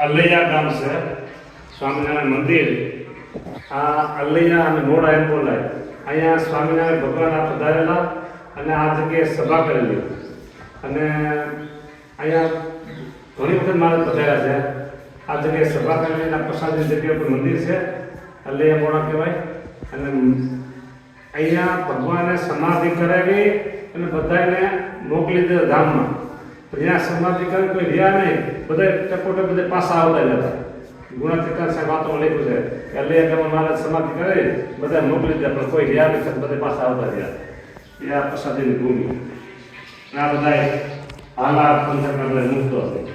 અલૈયા ગામ છે, સ્વામિનારાયણ મંદિર. આ અલૈયા અને મોડા એમ બોલાય. અહીંયા સ્વામિનારાયણ ભગવાન આ પધારેલા અને આ જગ્યાએ સભા કરેલી. અને અહીંયા ઘણી વખત મારે પધાર્યા છે. આ જગ્યાએ સભા કરેલી એના પ્રસાદની જગ્યા પર મંદિર છે, અલૈયા મોડા કહેવાય. અને અહીંયા ભગવાને સમાધિ કરાવી અને બધાને મોકલી દીધા ધામમાં. જ્યાં સમાધિ કરી કોઈ રહ્યા નહીં, બધા ટકોટે બધા પાછા આવતા જતા. ગુણાતીતાન સાહેબ વાતોમાં લખ્યું છે કે અલૈયા ગામમાં મહારાજ સમાધિ કરે બધા મોકલી દીધા, પણ કોઈ રહ્યા નહીં, બધા પાછા આવતા રહ્યા. એ આ પ્રસાદીની ભૂમિ. આ બધા હાલા પંથકના બધા મુક્તો હતા.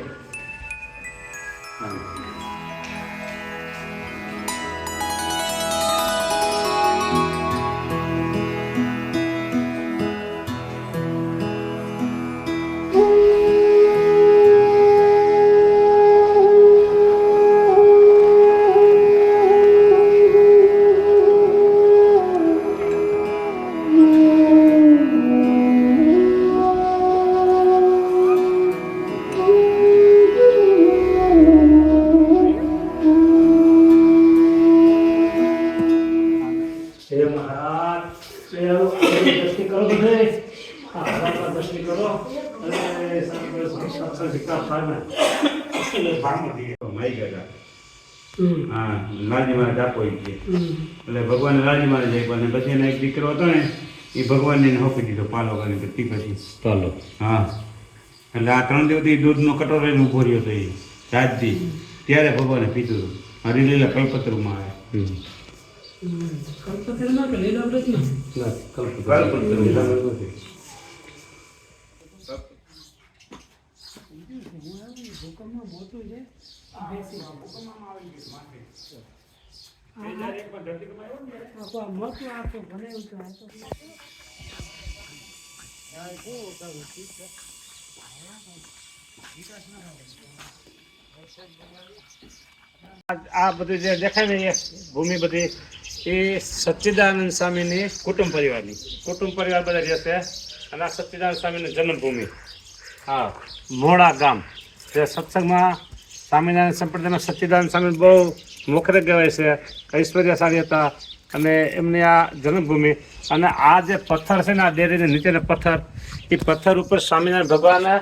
લાજીમાં ડાકો એટલે ભગવાન લાજીમાં જાય પણ પછી એનો એક દીકરો હતો ને એ ભગવાનને હોપી દીધો પાલો કરીને પછી પાલો. હા, એટલે આ 3 દિવસથી દૂધનો કટોરો લઈને ઉભો રહ્યો હતો એ રાજજી. ત્યારે ભગવાને પીધું. હરિલીલા કલ્પતરુમાં આવ્યા. આ બધું જે દેખાય ને એ ભૂમિ બધી એ સચ્ચિદાનંદ સ્વામીની કુટુંબ પરિવારની પરિવાર બધા રહેશે. અને આ સચ્ચિદાનંદ સ્વામીની જન્મભૂમિ. હા, મોડા ગામ જે સત્સંગમાં સ્વામિનારાયણ સંપ્રદાયમાં સચ્ચિદાનંદ સ્વામી બહુ મોખરે કહેવાય છે, ઐશ્વર્યશાળી હતા. અને એમની આ જન્મભૂમિ. અને આ જે પથ્થર છે ને, આ ડેરીને નીચેના પથ્થર, એ પથ્થર ઉપર સ્વામિનારાયણ ભગવાને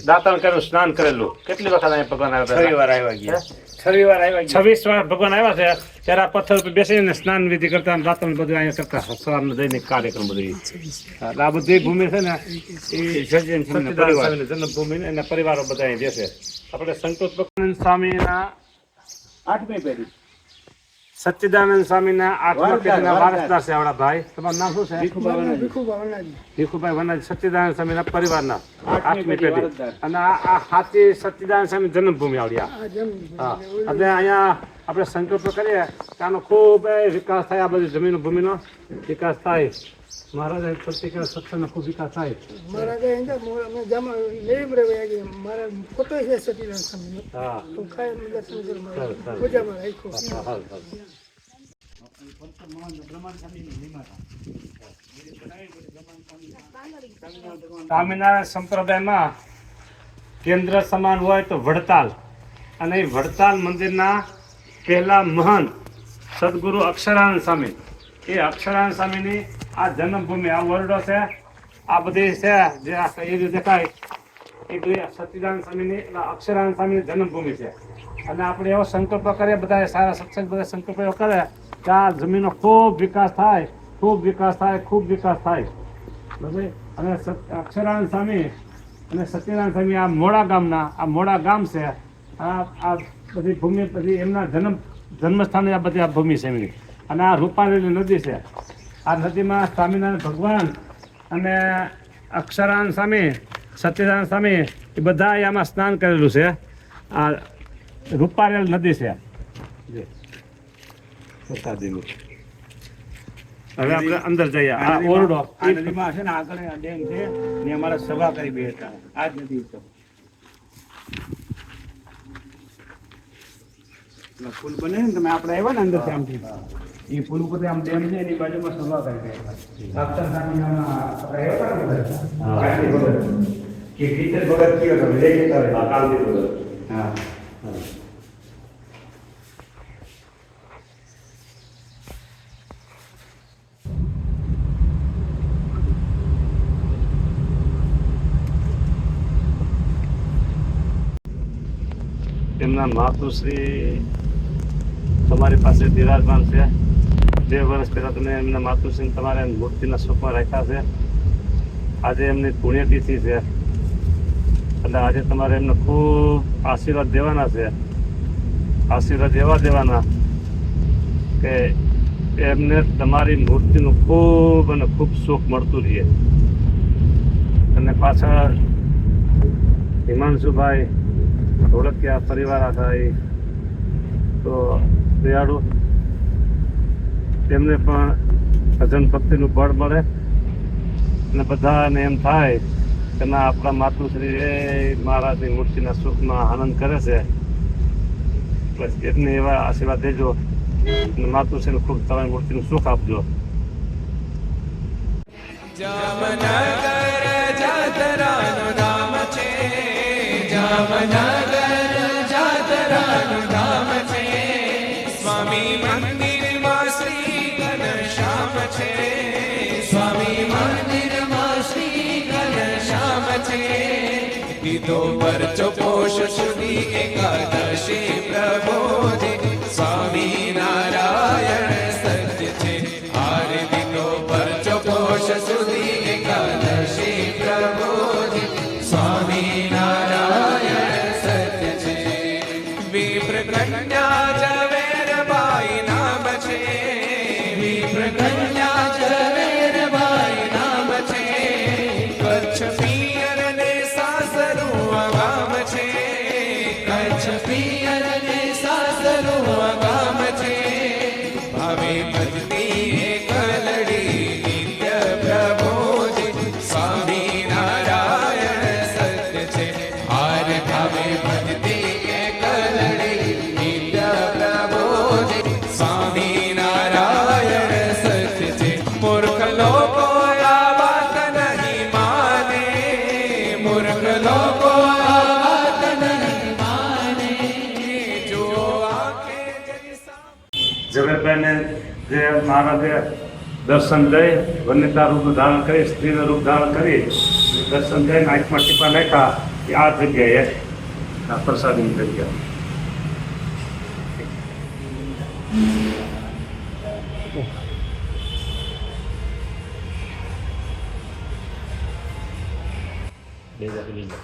દાંતણ કર્યું, સ્નાન કરેલું. કેટલી વખત અહીંયા ભગવાન આવ્યા? 6 વાર આવ્યા ગયા. 26 વાર ભગવાન આવ્યા છે. ત્યારે આ પથ્થર ઉપર બેસીને સ્નાન વિધિ કરતા, દાંતણ બધું અહીંયા કરતા. સવારનો દૈનિક કાર્યક્રમ બધું. આ બધી ભૂમિ છે ને એ જન્મભૂમિ, એના પરિવારો બધા અહીં બેસે. આપણે સંતોષ ભગવાનંદ સ્વામીના 8મી પેઢી, સચ્ચિદાનંદ સ્વામીના 8મા પેઢીના વારસદાર છે આપણા ભાઈ. તમારું નામ શું છે? ભીખુભાઈ વનાજી. સચ્ચિદાનંદ સ્વામીના પરિવારના 8મી પેઢી. અને આ સાચી સચ્ચિદાનંદ સ્વામી જન્મભૂમિ આવડી. હા, એટલે અહીંયા આપણે સંકલ્પ કરીએ કે આનો ખૂબ વિકાસ થાય, આ બધી જમીન ભૂમિનો વિકાસ થાય. મહારાજ સત્સંગનો ખૂબ વિકાસ થાય. સ્વામિનારાયણ સંપ્રદાયમાં કેન્દ્ર સમાન હોય તો વડતાલ. અને એ વડતાલ મંદિરના પહેલા મહંત સદગુરુ અક્ષરાનંદ સ્વામી, એ અક્ષરાનંદ સ્વામીની આ જન્મભૂમિ. આ વર્ડો છે, આ બધી છે જે આ દેખાય એ બધી સચ્ચિદાનંદ સ્વામીની, અક્ષરાનંદ સ્વામીની જન્મભૂમિ છે. અને આપણે એવો સંકલ્પ કરીએ, બધા સારા સત્સંગ બધા સંકલ્પ એવો કરે કે આ જમીનનો ખૂબ વિકાસ થાય, ખૂબ વિકાસ થાય, ખૂબ વિકાસ થાય. બરાબર. અને અક્ષરાનંદ સ્વામી અને સચ્ચિદાનંદ સ્વામી આ મોડા ગામના, આ મોડા ગામ છે. આ બધી ભૂમિ બધી એમના જન્મસ્થાને આ બધી આ ભૂમિ છે એમની. અને આ રૂપારેલી નદી છે. આ નદીમાં સ્વામિનારાયણ ભગવાન અને અક્ષરાન સામે સચ્ચિદાનંદ સામે એ બધા આમાં સ્નાન કરેલું છે. આ રૂપારેલ નદી છે. પ્રસાદીનું. હવે આપણે અંદર જઈએ. આ ઓરડો આ નદીમાં છે ને આગળ ડેમ છે ને અમારે સભા કરી બે હતા આ જ નદી ઉપર પુલ બને ને તમે આપણે આવ્યા ને અંદર આમથી એ પુલ ઉપર આમ ડેમ છે એની બાજુમાં સભા કરી ગયા કે કીર્તન ભગત કયો તમે લઈ જતા રહે કાલથી ભગત હા એમના માતુશ્રી તમારી પાસે બિરાજમાન છે. 2 વર્ષ પહેલાં તમે એમના માતુશ્રી તમારે મૂર્તિના સ્વરૂપમાં રાખ્યા છે. આજે એમની પુણ્યતિથિ છે એટલે આજે તમારે એમને ખૂબ આશીર્વાદ દેવાના છે. આશીર્વાદ એવા દેવાના કે એમને તમારી મૂર્તિનું ખૂબ અને ખૂબ સુખ મળતું રહે. અને પાછળ હિમાંશુભાઈ ધોળકિયા પરિવાર હતા એ તો દયાળુ તેમને પણ ભજન ભક્તિનું બળ મળે અને બધાને એમ થાય કે ના આપણા માતુશ્રી એ મહારાજની મૂર્તિના સુખમાં આનંદ કરે છે. બસ એમને એવા આશીર્વાદ દેજો અને માતુશ્રીને ખૂબ તમારી મૂર્તિનું સુખ આપજો. જામનગર જાતરાનું ધામ છે. જામનગર જાતરાનું ધામ છે. સ્વામી મંદિરમાં શ્રી ઘનશ્યામ છે. સ્વામી મંદિરમાં શ્રી ઘનશ્યામ છે. દીધો પરચો પોષ સુધી એકાદશી પ્રભોજી સ્વામી નારાયણ સત્ય છે. હારે દીધો પરચો પોષ સુધી એકાદશી પ્રભોજી સ્વામી નારાયણ સત્ય છે. વિપ્ર કન્યા ઝવેરબાઈ નામ છે. વિપ્ર કન્યા ઝવેરબાઈ નામ છે. કચ્છ પિયર ને સાસરું ગામ છે. કચ્છ પિયર ને સાસરું ગામ છે. ભાવે ભજતી કલડી નિત્ય પ્રભોજી સ્વામી નારાયણ સત્ય છે. હાર ભાવે ભજતી કલડી નિત્ય પ્રભોજી સ્વામી નારાયણ સત્ય છે. મૂર્ખ લોકો આ વાત નહીં માને. મૂર્ખ લોકો આ વાત નહીં માને. જો આંખે જૈસા ઝવેરભાઈને જે મહારાજે દર્શન દઈ વન્યતા રૂપ ધારણ કરી સ્ત્રીનું રૂપ ધારણ કરી દર્શન દઈને આંખમાં ટીપા નાખ્યા એ આ જગ્યાએ આ પ્રસાદીની જગ્યા. બે જાતિ લઈ લો.